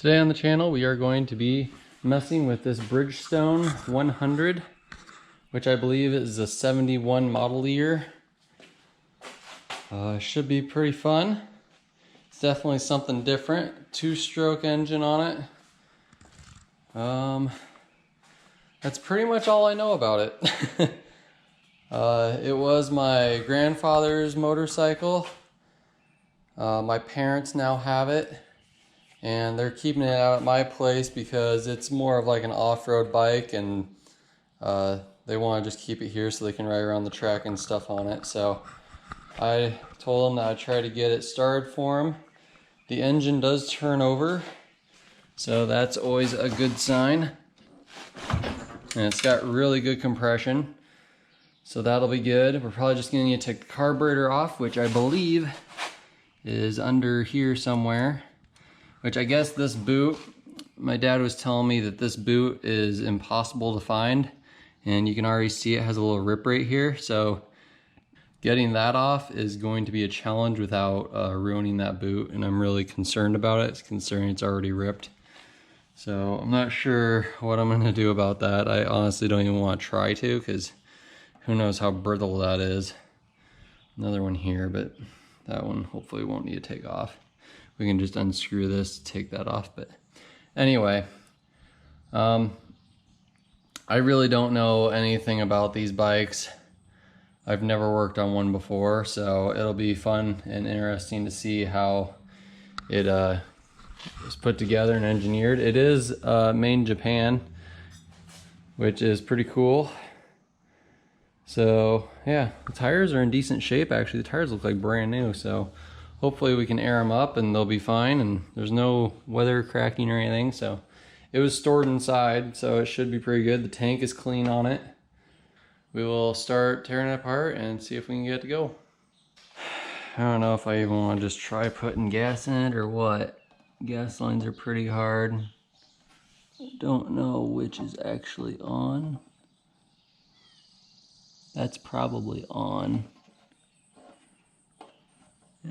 Today on the channel we are going to be messing with this Bridgestone 100, which I believe is a 71 model year. Should be pretty fun. It's definitely something different. 2-stroke engine on it. That's pretty much all I know about it. It was my grandfather's motorcycle. My parents now have it, and they're keeping it out at my place because it's more of like an off-road bike, and they want to just keep it here so they can ride around the track and stuff on it. So I told them that I'd try to get it started for them. The engine does turn over, so that's always a good sign. And it's got really good compression, so that'll be good. We're probably just going to need to take the carburetor off, which I believe is under here somewhere. Which I guess this boot, my dad was telling me that this boot is impossible to find, and you can already see it has a little rip right here, so getting that off is going to be a challenge without ruining that boot, and I'm really concerned about it, considering it's already ripped. So I'm not sure what I'm going to do about that. I honestly don't even want to try to, because who knows how brittle that is. Another one here, but that one hopefully won't need to take off. We can just unscrew this, take that off. But anyway, I really don't know anything about these bikes. I've never worked on one before, so it'll be fun and interesting to see how it was put together and engineered. It is made in Japan, which is pretty cool. So yeah, the tires are in decent shape actually. The tires look like brand new, so hopefully we can air them up and they'll be fine, and there's no weather cracking or anything. So it was stored inside, so it should be pretty good. The tank is clean on it. We will start tearing it apart and see if we can get it to go. I don't know if I even want to just try putting gas in it or what. Gas lines are pretty hard. Don't know which is actually on. That's probably on.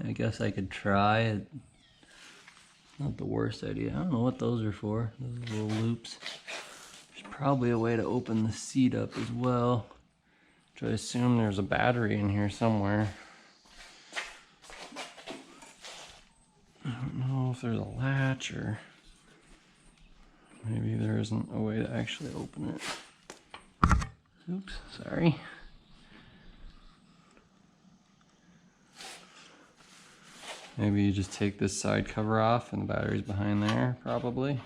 I guess I could try it. Not the worst idea. I don't know what those are for. Those little loops. There's probably a way to open the seat up as well. Which I assume there's a battery in here somewhere. I don't know if there's a latch, or maybe there isn't a way to actually open it. Oops, sorry. Maybe you just take this side cover off and the battery's behind there, probably.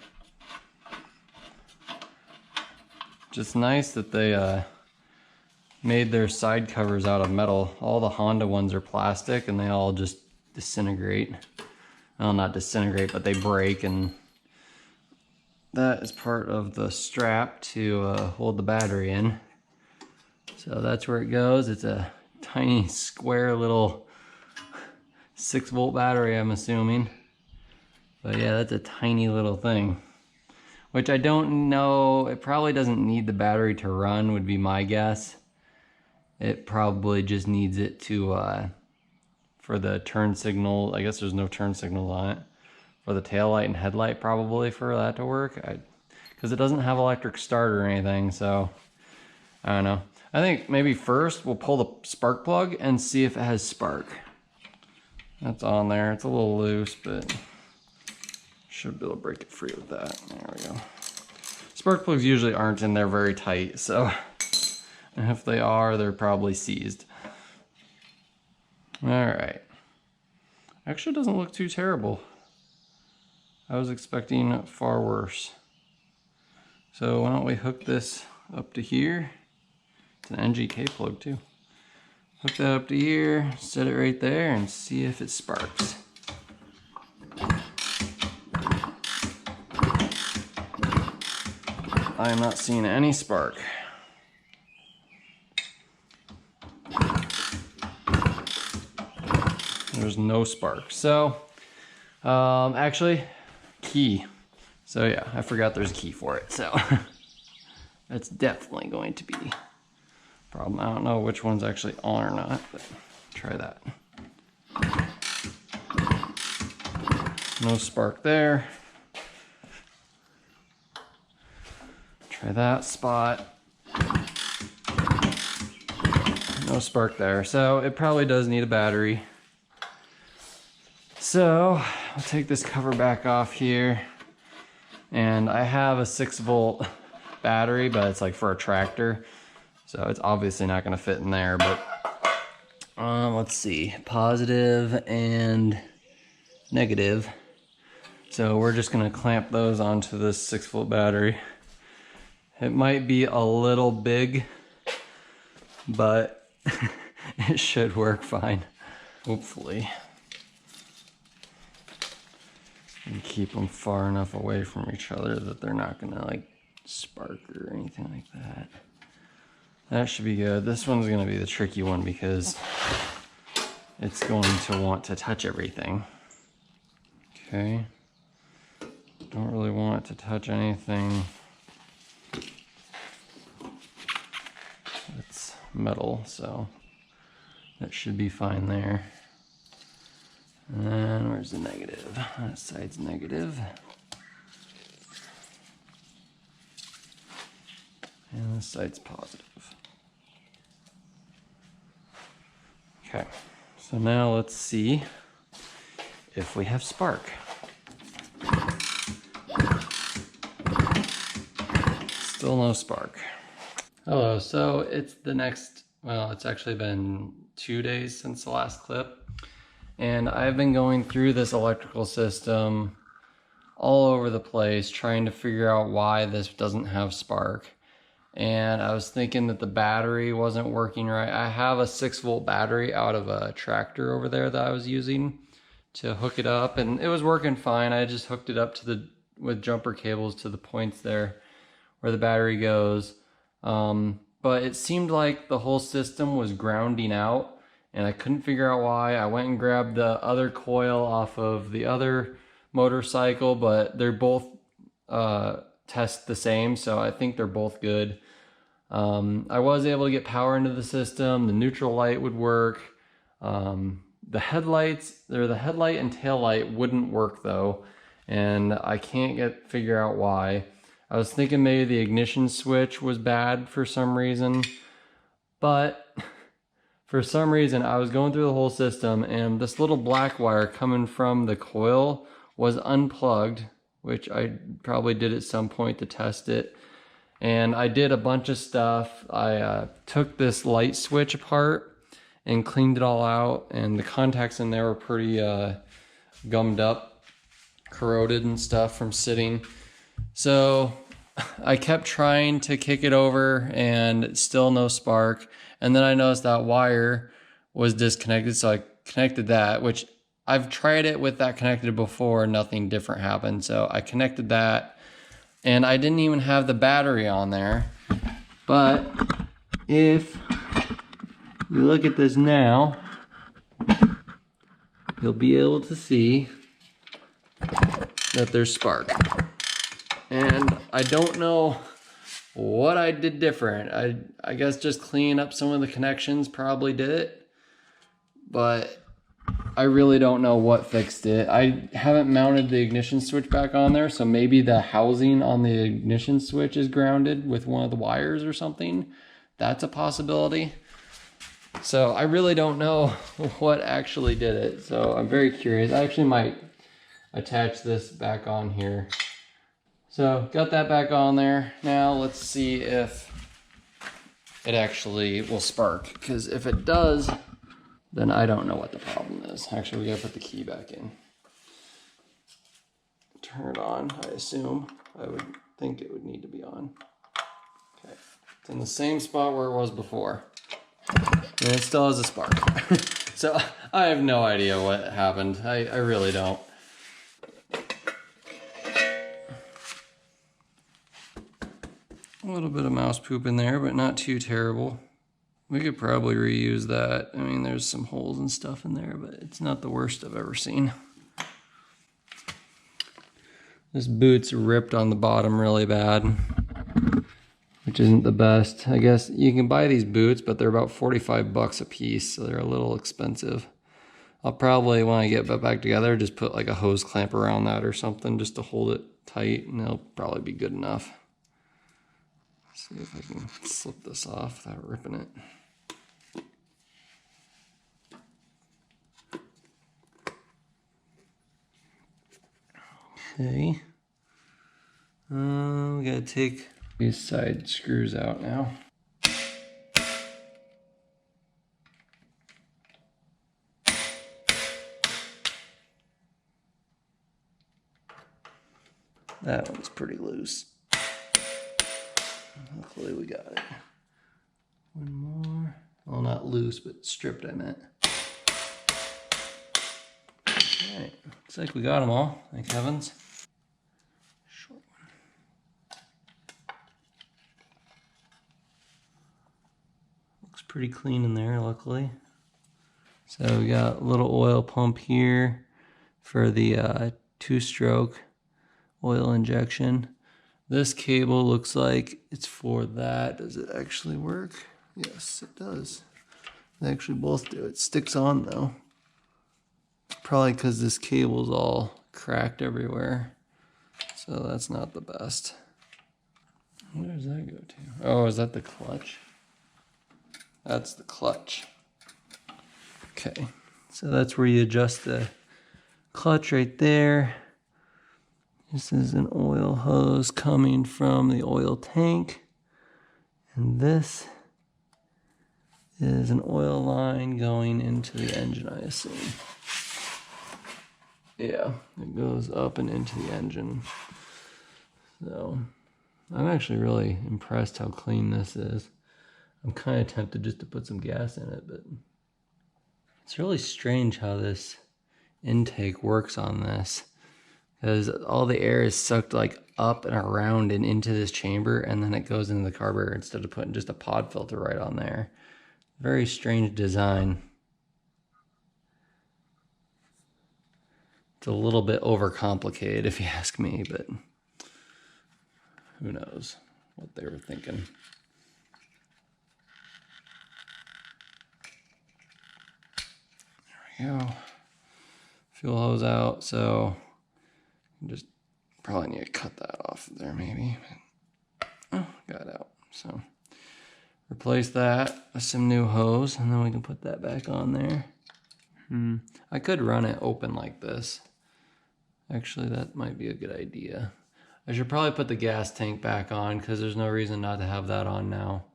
Just nice that they made their side covers out of metal. All the Honda ones are plastic and they all just disintegrate. Well, not disintegrate, but they break, and that is part of the strap to hold the battery in. So that's where it goes. It's a tiny square little 6-volt battery, I'm assuming. But yeah, that's a tiny little thing. Which I don't know, it probably doesn't need the battery to run, would be my guess. It probably just needs it to, for the turn signal. I guess there's no turn signal on it. For the tail light and headlight, probably, for that to work. Because it doesn't have electric start or anything, so I don't know. I think maybe first we'll pull the spark plug and see if it has spark. That's on there. It's a little loose, but should be able to break it free with that. There we go. Spark plugs usually aren't in there very tight, so if they are, they're probably seized. Alright. Actually doesn't look too terrible. I was expecting far worse. So why don't we hook this up to here. It's an NGK plug too. Hook that up to here, set it right there, and see if it sparks. I am not seeing any spark. There's no spark. So, actually, key. So yeah, I forgot there's a key for it. So that's definitely going to be a problem. I don't know which one's actually on or not, but try that. No spark there. Try that spot. No spark there, so it probably does need a battery. So I'll take this cover back off here, and I have a 6-volt battery, but it's like for a tractor, so it's obviously not going to fit in there. But let's see, positive and negative. So we're just going to clamp those onto this 6-volt battery. It might be a little big, but it should work fine, hopefully. And keep them far enough away from each other that they're not gonna like spark or anything like that. That should be good. This one's gonna be the tricky one because it's going to want to touch everything. Okay. Don't really want it to touch anything that's metal, so that should be fine there. And then where's the negative? That side's negative. And this side's positive. Okay, so now let's see if we have spark. Still no spark. Hello, so it's the next, well, it's actually been 2 days since the last clip. And I've been going through this electrical system all over the place trying to figure out why this doesn't have spark. And I was thinking that the battery wasn't working right. I have a 6-volt battery out of a tractor over there that I was using to hook it up, and it was working fine. I just hooked it up to with jumper cables to the points there where the battery goes. But it seemed like the whole system was grounding out, and I couldn't figure out why. I went and grabbed the other coil off of the other motorcycle, but they're both test the same, so I think they're both good. I was able to get power into the system. The neutral light would work. The headlights, the headlight and tail light wouldn't work though, and I can't figure out why. I was thinking maybe the ignition switch was bad for some reason, but for some reason, I was going through the whole system and this little black wire coming from the coil was unplugged, which I probably did at some point to test it. And I did a bunch of stuff. I took this light switch apart and cleaned it all out, and the contacts in there were pretty gummed up, corroded and stuff from sitting. So I kept trying to kick it over and still no spark. And then I noticed that wire was disconnected, so I connected that, which I've tried it with that connected before, nothing different happened. So I connected that, and I didn't even have the battery on there. But if you look at this now, you'll be able to see that there's spark. And I don't know what I did different. I guess just cleaning up some of the connections probably did it, but I really don't know what fixed it. I haven't mounted the ignition switch back on there, so maybe the housing on the ignition switch is grounded with one of the wires or something. That's a possibility. So I really don't know what actually did it, so I'm very curious. I actually might attach this back on here. So got that back on there. Now let's see if it actually will spark, because if it does, then I don't know what the problem is. Actually, we gotta put the key back in. Turn it on, I assume. I would think it would need to be on. Okay, it's in the same spot where it was before. And it still has a spark. So I have no idea what happened. I really don't. A little bit of mouse poop in there, but not too terrible. We could probably reuse that. I mean, there's some holes and stuff in there, but it's not the worst I've ever seen. This boot's ripped on the bottom really bad, which isn't the best. I guess you can buy these boots, but they're about 45 bucks a piece, so they're a little expensive. I'll probably, when I get back together, just put like a hose clamp around that or something just to hold it tight, and it'll probably be good enough. See if I can slip this off without ripping it. Okay. We gotta take these side screws out now. That one's pretty loose. Luckily we got it. One more. Well, not loose, but stripped, I meant. Alright, looks like we got them all. Thank heavens. Short one. Looks pretty clean in there, luckily. So we got a little oil pump here for the 2-stroke oil injection. This cable looks like it's for that. Does it actually work? Yes, it does. They actually both do. It sticks on though. Probably because this cable's all cracked everywhere. So that's not the best. Where does that go to? Oh, is that the clutch? That's the clutch. Okay, so that's where you adjust the clutch right there. This is an oil hose coming from the oil tank. And this is an oil line going into the engine, I assume. Yeah, it goes up and into the engine. So I'm actually really impressed how clean this is. I'm kind of tempted just to put some gas in it, but it's really strange how this intake works on this. Because all the air is sucked like up and around and into this chamber, and then it goes into the carburetor instead of putting just a pod filter right on there. Very strange design. It's a little bit overcomplicated if you ask me, but who knows what they were thinking. There we go. Fuel hose out, so just probably need to cut that off there maybe. Oh, got it out. So replace that with some new hose, and then we can put that back on there. I could run it open like this. Actually, that might be a good idea. I should probably put the gas tank back on because there's no reason not to have that on now.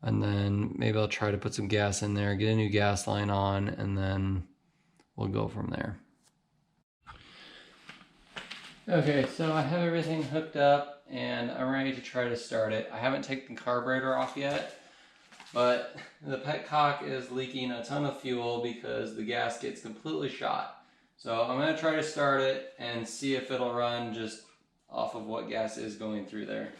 And then maybe I'll try to put some gas in there, get a new gas line on, and then we'll go from there. Okay, so I have everything hooked up and I'm ready to try to start it. I haven't taken the carburetor off yet, but the Petcock is leaking a ton of fuel because the gasket's completely shot. So I'm going to try to start it and see if it'll run just off of what gas is going through there.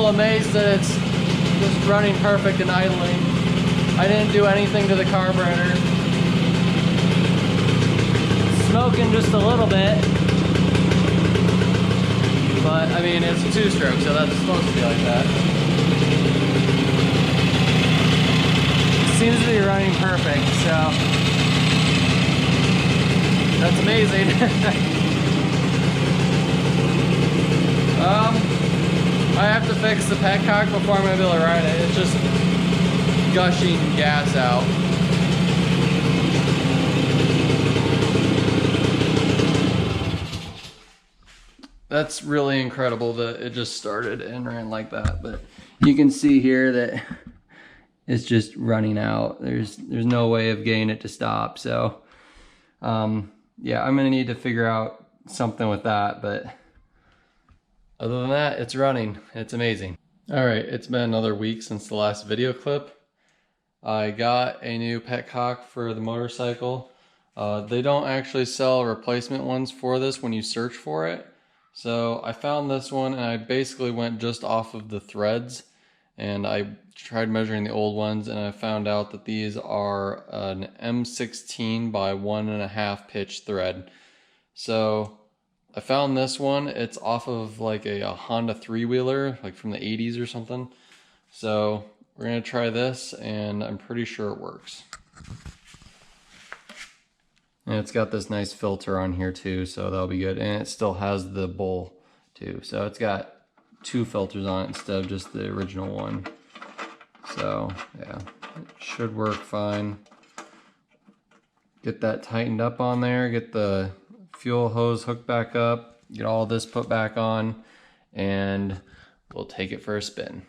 Amazed that it's just running perfect and idling. I didn't do anything to the carburetor. Smoke broken just a little bit. But I mean, it's a 2-stroke, so that's supposed to be like that. It seems to be running perfect, so that's amazing. I have to fix the Petcock before I'm gonna be able to ride it. It's just gushing gas out. That's really incredible that it just started and ran like that, but you can see here that it's just running out. There's no way of getting it to stop. So yeah, I'm gonna need to figure out something with that, but other than that, it's running. It's amazing. All right, it's been another week since the last video clip. I got a new Petcock for the motorcycle. They don't actually sell replacement ones for this when you search for it. So I found this one and I basically went just off of the threads, and I tried measuring the old ones, and I found out that these are an M16 by 1.5 pitch thread. So I found this one. It's off of like a Honda 3-wheeler, like from the 80s or something. So we're gonna try this, and I'm pretty sure it works. And it's got this nice filter on here too, so that'll be good. And it still has the bowl too. So it's got 2 filters on it instead of just the original one. So yeah, it should work fine. Get that tightened up on there, get the fuel hose hooked back up, get all this put back on, and we'll take it for a spin.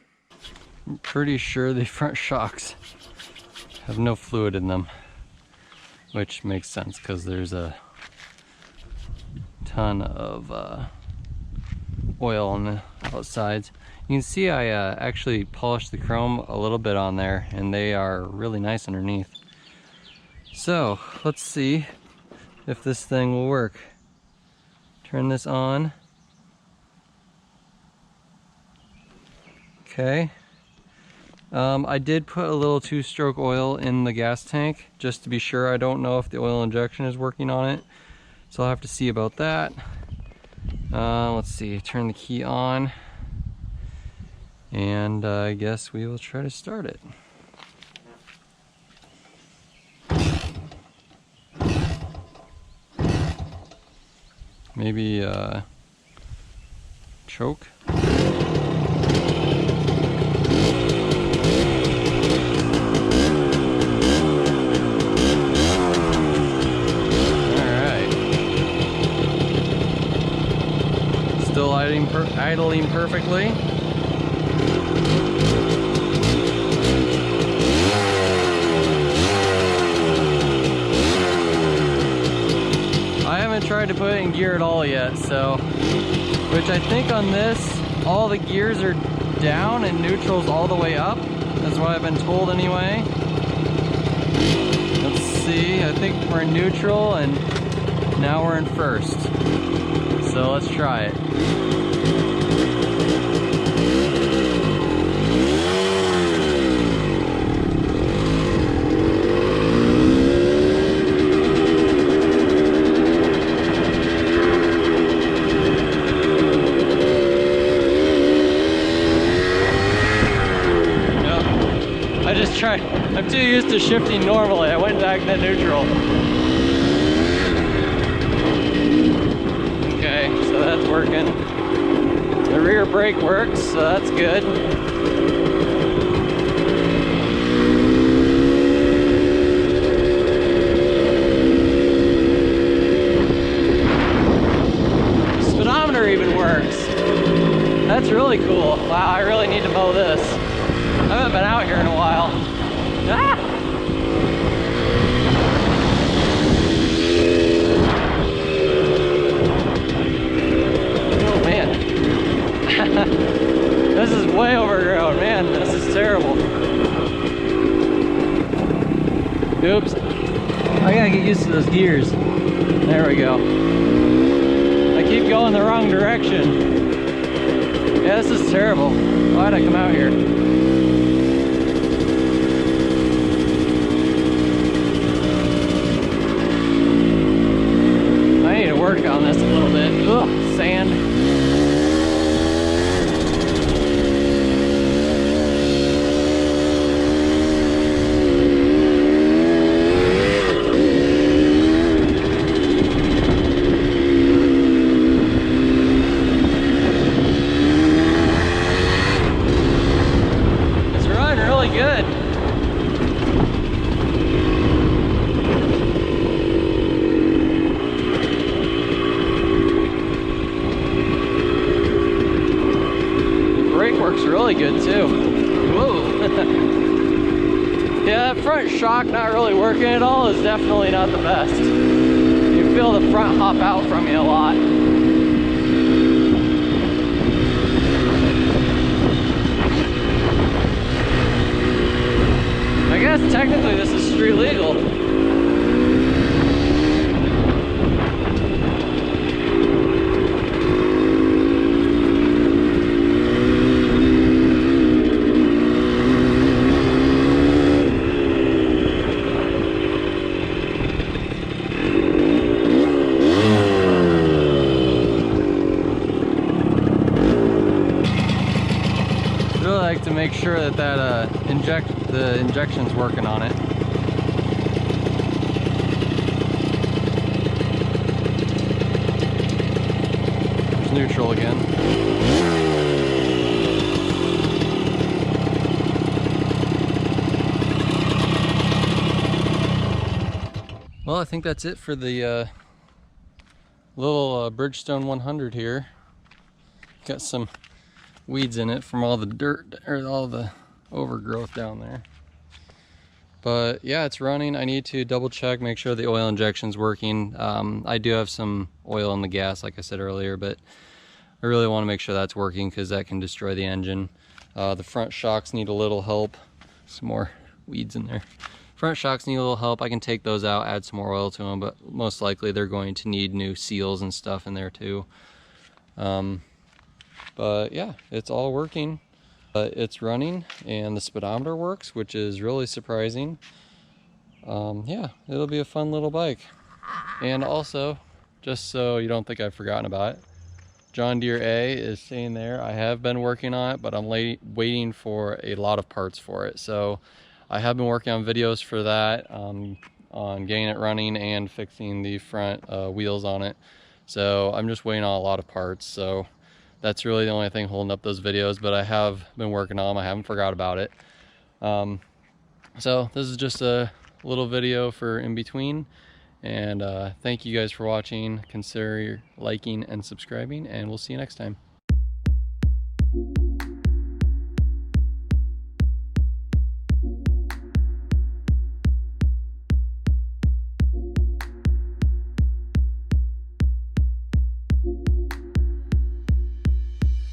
I'm pretty sure the front shocks have no fluid in them, which makes sense because there's a ton of oil on the outsides. You can see I actually polished the chrome a little bit on there, and they are really nice underneath. So let's see if this thing will work. Turn this on. Okay. I did put a little 2-stroke oil in the gas tank just to be sure. I don't know if the oil injection is working on it, so I'll have to see about that. Let's see, turn the key on, and I guess we will try to start it. Maybe choke. Still idling perfectly. I haven't tried to put it in gear at all yet, so, which I think on this, all the gears are down and neutral's all the way up. That's what I've been told anyway. Let's see, I think we're in neutral and now we're in first. So let's try it. I'm too used to shifting normally. I went back to neutral. Okay, so that's working. The rear brake works, so that's good. Speedometer even works. That's really cool. Wow, I really need to mow this. I haven't been out here in a while. Ah! Oh man. This is way overgrown, man. This is terrible. Oops. I gotta get used to those gears. There we go. I keep going the wrong direction. Yeah, this is terrible. Why'd I come out here? work on this a little bit. Ugh, sand. Good. The brake works really good too. Whoa. Yeah, that front shock not really working at all is definitely not the best. You feel the front hop out from you a lot. I guess technically this is street legal. Really like to make sure that the injection's working on it. There's neutral again. Well, I think that's it for the little Bridgestone 100 here. Got some weeds in it from all the dirt or all the overgrowth down there, but yeah, it's running. I need to double check, make sure the oil injection's working. I do have some oil in the gas, like I said earlier, but I really want to make sure that's working because that can destroy the engine. The front shocks need a little help. Some more weeds in there. Front shocks need a little help. I can take those out, add some more oil to them, but most likely they're going to need new seals and stuff in there too. But yeah, it's all working. It's running and the speedometer works, which is really surprising. Yeah, it'll be a fun little bike. And also, just so you don't think I've forgotten about it, John Deere A is staying there. I have been working on it, but I'm waiting for a lot of parts for it. So I have been working on videos for that, on getting it running and fixing the front wheels on it. So I'm just waiting on a lot of parts. So that's really the only thing holding up those videos, but I have been working on them. I haven't forgot about it. So this is just a little video for in between, and thank you guys for watching. Consider liking and subscribing, and we'll see you next time.